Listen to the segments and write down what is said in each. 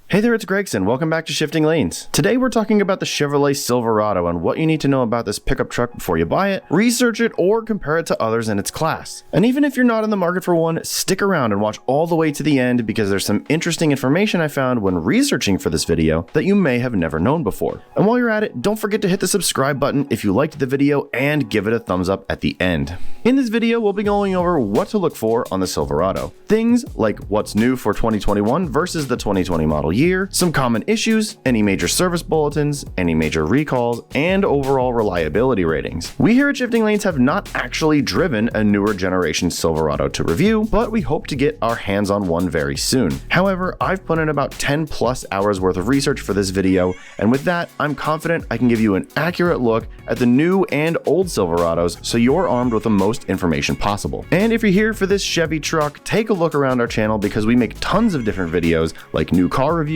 Hey there, it's Gregson. Welcome back to Shifting Lanes. Today we're talking about the Chevrolet Silverado and what you need to know about this pickup truck before you buy it, research it, or compare it to others in its class. And even if you're not in the market for one, stick around and watch all the way to the end because there's some interesting information I found when researching for this video that you may have never known before. And while you're at it, don't forget to hit the subscribe button if you liked the video and give it a thumbs up at the end. In this video, we'll be going over what to look for on the Silverado. Things like what's new for 2021 versus the 2020 model year, some common issues, any major service bulletins, any major recalls, and overall reliability ratings. We here at Shifting Lanes have not actually driven a newer generation Silverado to review, but we hope to get our hands on one very soon. However, I've put in about 10 plus hours worth of research for this video, and with that, I'm confident I can give you an accurate look at the new and old Silverados so you're armed with the most information possible. And if you're here for this Chevy truck, take a look around our channel because we make tons of different videos like new car reviews,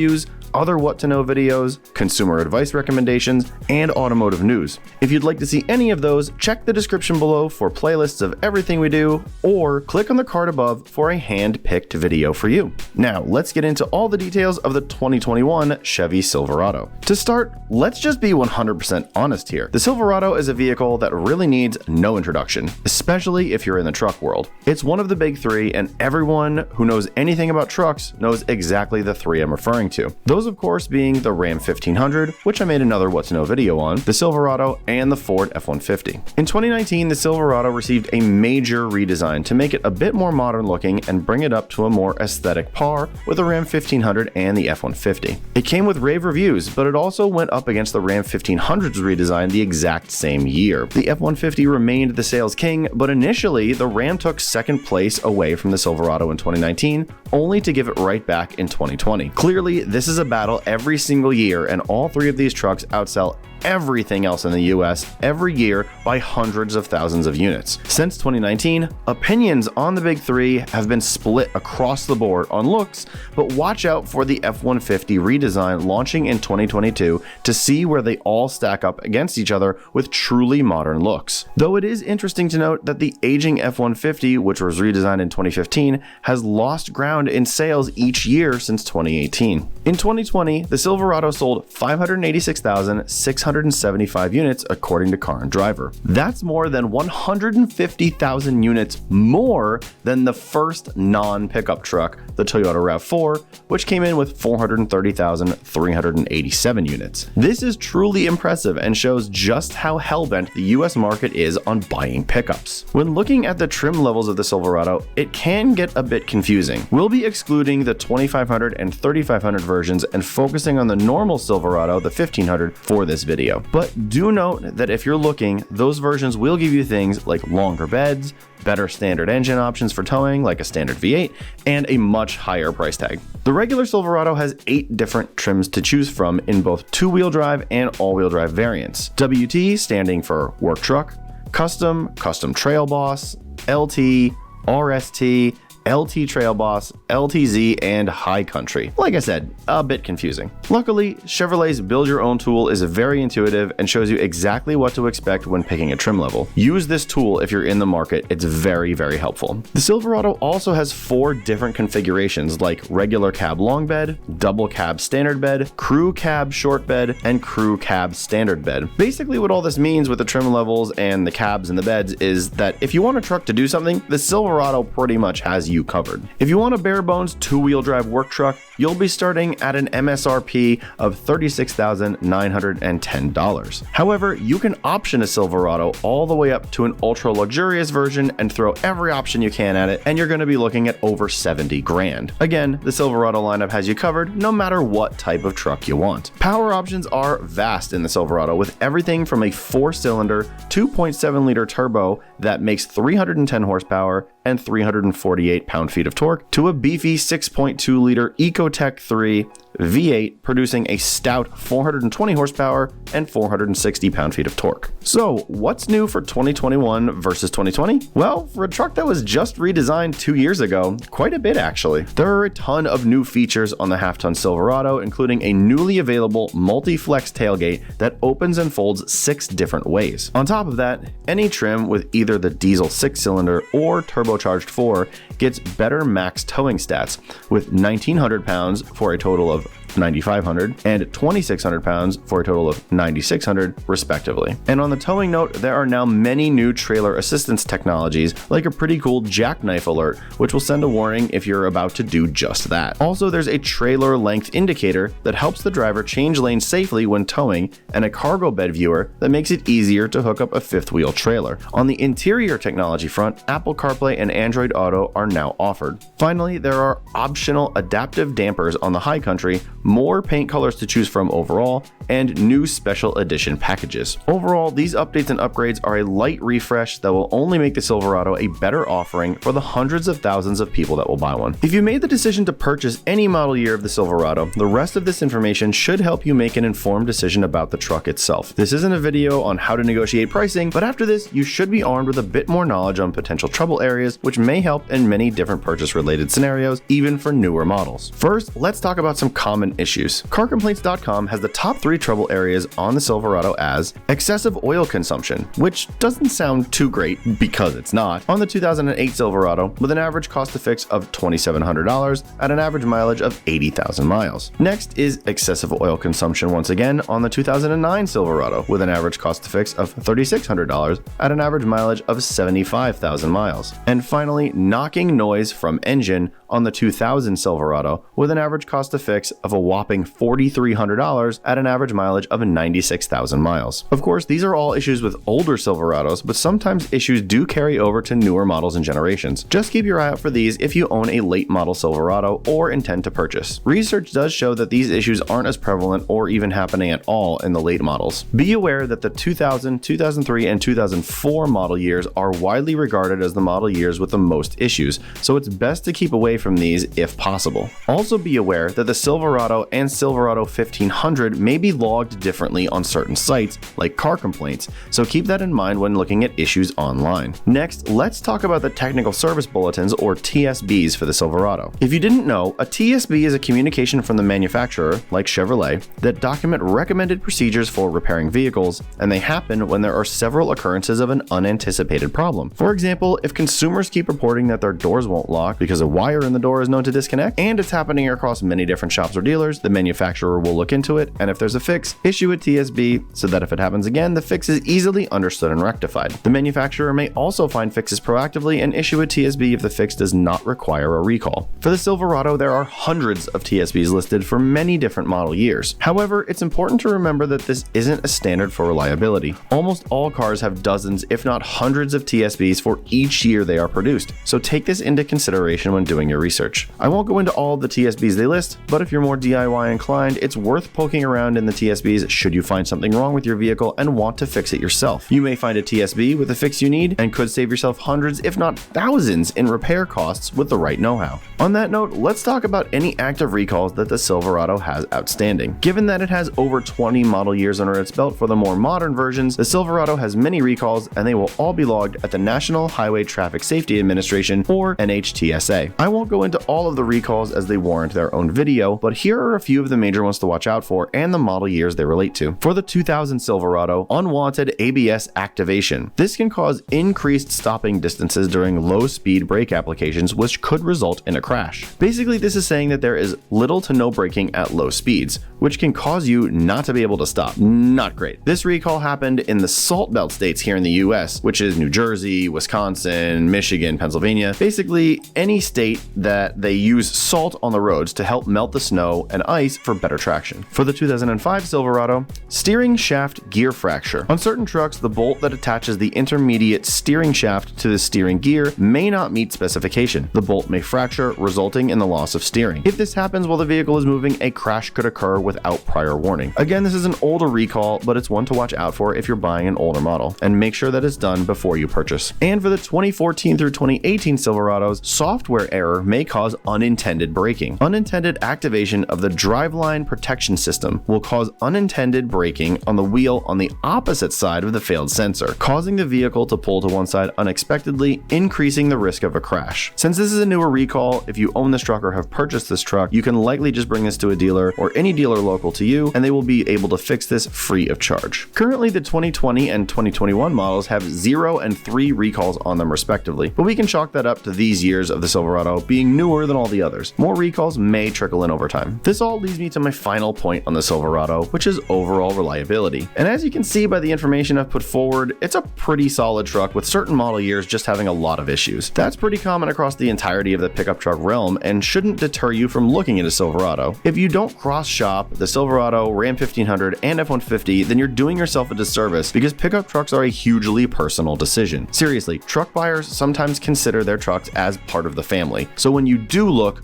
other what to know videos, consumer advice recommendations, and automotive news. If you'd like to see any of those, check the description below for playlists of everything we do, or click on the card above for a hand-picked video for you. Now, let's get into all the details of the 2021 Chevy Silverado. To start, let's just be 100% honest here. The Silverado is a vehicle that really needs no introduction, especially if you're in the truck world. It's one of the big three, and everyone who knows anything about trucks knows exactly the three I'm referring to. Those, of course, being the Ram 1500, which I made another what to know video on, the Silverado, and the Ford F-150. In 2019, the Silverado received a major redesign to make it a bit more modern looking and bring it up to a more aesthetic par with the Ram 1500 and the F-150. It came with rave reviews, but it also went up against the Ram 1500's redesign the exact same year. The F-150 remained the sales king, but initially the Ram took second place away from the Silverado in 2019, only to give it right back in 2020. Clearly, this is a battle every single year, and all three of these trucks outsell everything else in the US every year by hundreds of thousands of units. Since 2019, opinions on the big three have been split across the board on looks, but watch out for the F-150 redesign launching in 2022 to see where they all stack up against each other with truly modern looks. Though it is interesting to note that the aging F-150, which was redesigned in 2015, has lost ground in sales each year since 2018. In 2020, the Silverado sold 586,675 units according to Car and Driver. That's more than 150,000 units more than the first non-pickup truck, the Toyota RAV4, which came in with 430,387 units. This is truly impressive and shows just how hellbent the US market is on buying pickups. When looking at the trim levels of the Silverado, it can get a bit confusing. We'll be excluding the 2500 and 3500 versions and focusing on the normal Silverado, the 1500, for this video. But do note that if you're looking, those versions will give you things like longer beds, better standard engine options for towing like a standard V8, and a much higher price tag. The regular Silverado has 8 different trims to choose from in both two-wheel drive and all-wheel drive variants. WT standing for Work Truck, Custom, Custom Trail Boss, LT, RST, LT Trail Boss, LTZ, and High Country. Like I said, a bit confusing. Luckily, Chevrolet's Build Your Own tool is very intuitive and shows you exactly what to expect when picking a trim level. Use this tool if you're in the market, it's very, very helpful. The Silverado also has 4 different configurations like regular cab long bed, double cab standard bed, crew cab short bed, and crew cab standard bed. Basically what all this means with the trim levels and the cabs and the beds is that if you want a truck to do something, the Silverado pretty much has you covered. If you want a bare bones two-wheel drive work truck, you'll be starting at an MSRP of $36,910. However, you can option a Silverado all the way up to an ultra luxurious version and throw every option you can at it, and you're going to be looking at over 70 grand. Again, the Silverado lineup has you covered no matter what type of truck you want. Power options are vast in the Silverado, with everything from a 4-cylinder 2.7 liter turbo that makes 310 horsepower and 348 pound-feet of torque to a beefy 6.2 liter Ecotec 3 V8 producing a stout 420 horsepower and 460 pound-feet of torque. So what's new for 2021 versus 2020? Well, for a truck that was just redesigned 2 years ago, quite a bit actually. There are a ton of new features on the half-ton Silverado, including a newly available multi-flex tailgate that opens and folds 6 different ways. On top of that, any trim with either the diesel 6-cylinder or turbocharged 4 gets better max towing stats with 1,900 pounds for a total of $9,500 and 2,600 pounds for a total of $9,600 respectively. And on the towing note, there are now many new trailer assistance technologies like a pretty cool jackknife alert, which will send a warning if you're about to do just that. Also, there's a trailer length indicator that helps the driver change lanes safely when towing, and a cargo bed viewer that makes it easier to hook up a fifth wheel trailer. On the interior technology front, Apple CarPlay and Android Auto are now offered. Finally, there are optional adaptive dampers on the High Country, more paint colors to choose from overall, and new special edition packages. Overall, these updates and upgrades are a light refresh that will only make the Silverado a better offering for the hundreds of thousands of people that will buy one. If you made the decision to purchase any model year of the Silverado, the rest of this information should help you make an informed decision about the truck itself. This isn't a video on how to negotiate pricing, but after this, you should be armed with a bit more knowledge on potential trouble areas, which may help in many different purchase-related scenarios, even for newer models. First, let's talk about some common issues. CarComplaints.com has the top 3 trouble areas on the Silverado as excessive oil consumption, which doesn't sound too great because it's not, on the 2008 Silverado with an average cost to fix of $2,700 at an average mileage of 80,000 miles. Next is excessive oil consumption once again on the 2009 Silverado with an average cost to fix of $3,600 at an average mileage of 75,000 miles. And finally, knocking noise from engine on the 2000 Silverado with an average cost to fix of a whopping $4,300 at an average mileage of 96,000 miles. Of course, these are all issues with older Silverados, but sometimes issues do carry over to newer models and generations. Just keep your eye out for these if you own a late model Silverado or intend to purchase. Research does show that these issues aren't as prevalent or even happening at all in the late models. Be aware that the 2000, 2003, and 2004 model years are widely regarded as the model years with the most issues, so it's best to keep away from these if possible. Also be aware that the Silverado and Silverado 1500 may be logged differently on certain sites like Car Complaints, so keep that in mind when looking at issues online. Next, let's talk about the technical service bulletins or TSBs for the Silverado. If you didn't know, a TSB is a communication from the manufacturer, like Chevrolet, that document recommended procedures for repairing vehicles, and they happen when there are several occurrences of an unanticipated problem. For example, if consumers keep reporting that their doors won't lock because a wire in the door is known to disconnect, and it's happening across many different shops or dealers, the manufacturer will look into it, and if there's a fix, issue a TSB so that if it happens again, the fix is easily understood and rectified. The manufacturer may also find fixes proactively and issue a TSB if the fix does not require a recall. For the Silverado, there are hundreds of TSBs listed for many different model years. However, it's important to remember that this isn't a standard for reliability. Almost all cars have dozens, if not hundreds of TSBs for each year they are produced, so take this into consideration when doing your research. I won't go into all of the TSBs they list, but if you're more DIY inclined, it's worth poking around in the TSBs should you find something wrong with your vehicle and want to fix it yourself. You may find a TSB with the fix you need and could save yourself hundreds, if not thousands, in repair costs with the right know-how. On that note, let's talk about any active recalls that the Silverado has outstanding. Given that it has over 20 model years under its belt for the more modern versions, the Silverado has many recalls and they will all be logged at the National Highway Traffic Safety Administration, or NHTSA. I won't go into all of the recalls as they warrant their own video, but here are a few of the major ones to watch out for and the model years they relate to. For the 2000 Silverado, unwanted ABS activation. This can cause increased stopping distances during low-speed brake applications, which could result in a crash. Basically, this is saying that there is little to no braking at low speeds, which can cause you not to be able to stop. Not great. This recall happened in the Salt Belt states here in the US, which is New Jersey, Wisconsin, Michigan, Pennsylvania, basically any state that they use salt on the roads to help melt the snow and ice for better traction. For the 2005 Silverado, steering shaft gear fracture. On certain trucks, the bolt that attaches the intermediate steering shaft to the steering gear may not meet specification. The bolt may fracture, resulting in the loss of steering. If this happens while the vehicle is moving, a crash could occur without prior warning. Again, this is an older recall, but it's one to watch out for if you're buying an older model, and make sure that it's done before you purchase. And for the 2014 through 2018 Silverados, software error may cause unintended braking. Unintended activation of the driveline protection system will cause unintended braking on the wheel on the opposite side of the failed sensor, causing the vehicle to pull to one side unexpectedly, increasing the risk of a crash. Since this is a newer recall, if you own this truck or have purchased this truck, you can likely just bring this to a dealer or any dealer local to you, and they will be able to fix this free of charge. Currently, the 2020 and 2021 models have 0 and 3 recalls on them respectively, but we can chalk that up to these years of the Silverado being newer than all the others. More recalls may trickle in over time. This all leads me to my final point on the Silverado, which is overall reliability. And as you can see by the information I've put forward, it's a pretty solid truck with certain model years just having a lot of issues. That's pretty common across the entirety of the pickup truck realm and shouldn't deter you from looking at a Silverado. If you don't cross-shop the Silverado, Ram 1500, and F-150, then you're doing yourself a disservice because pickup trucks are a hugely personal decision. Seriously, truck buyers sometimes consider their trucks as part of the family, so when you do look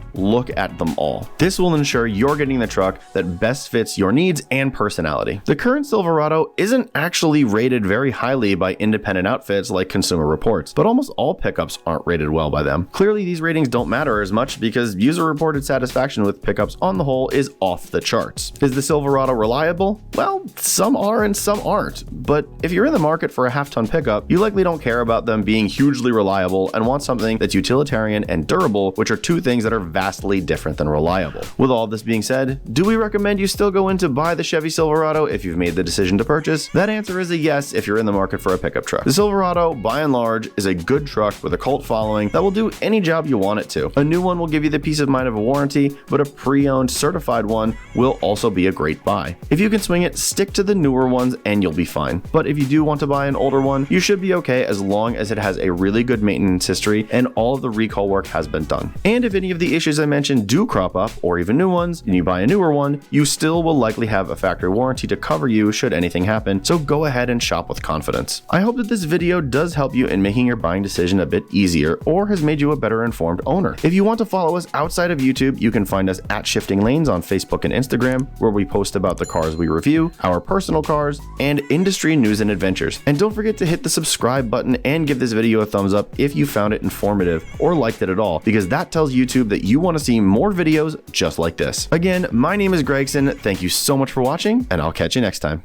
at them all. This will ensure you're getting the truck that best fits your needs and personality. The current Silverado isn't actually rated very highly by independent outfits like Consumer Reports, but almost all pickups aren't rated well by them. Clearly, these ratings don't matter as much because user-reported satisfaction with pickups on the whole is off the charts. Is the Silverado reliable? Well, some are and some aren't, but if you're in the market for a half-ton pickup, you likely don't care about them being hugely reliable and want something that's utilitarian and durable, which are two things that are vastly different than reliable. With all this being said, do we recommend you still go in to buy the Chevy Silverado if you've made the decision to purchase? That answer is a yes if you're in the market for a pickup truck. The Silverado, by and large, is a good truck with a cult following that will do any job you want it to. A new one will give you the peace of mind of a warranty, but a pre-owned certified one will also be a great buy. If you can swing it, stick to the newer ones and you'll be fine. But if you do want to buy an older one, you should be okay as long as it has a really good maintenance history and all of the recall work has been done. And if any of the issues I mentioned do crop up, or even new ones, and you buy a newer one, you still will likely have a factory warranty to cover you should anything happen, so go ahead and shop with confidence. I hope that this video does help you in making your buying decision a bit easier or has made you a better informed owner. If you want to follow us outside of YouTube, you can find us at Shifting Lanes on Facebook and Instagram, where we post about the cars we review, our personal cars, and industry news and adventures. And don't forget to hit the subscribe button and give this video a thumbs up if you found it informative or liked it at all, because that tells YouTube that you want to see more videos just like this. Again, my name is Gregson. Thank you so much for watching, and I'll catch you next time.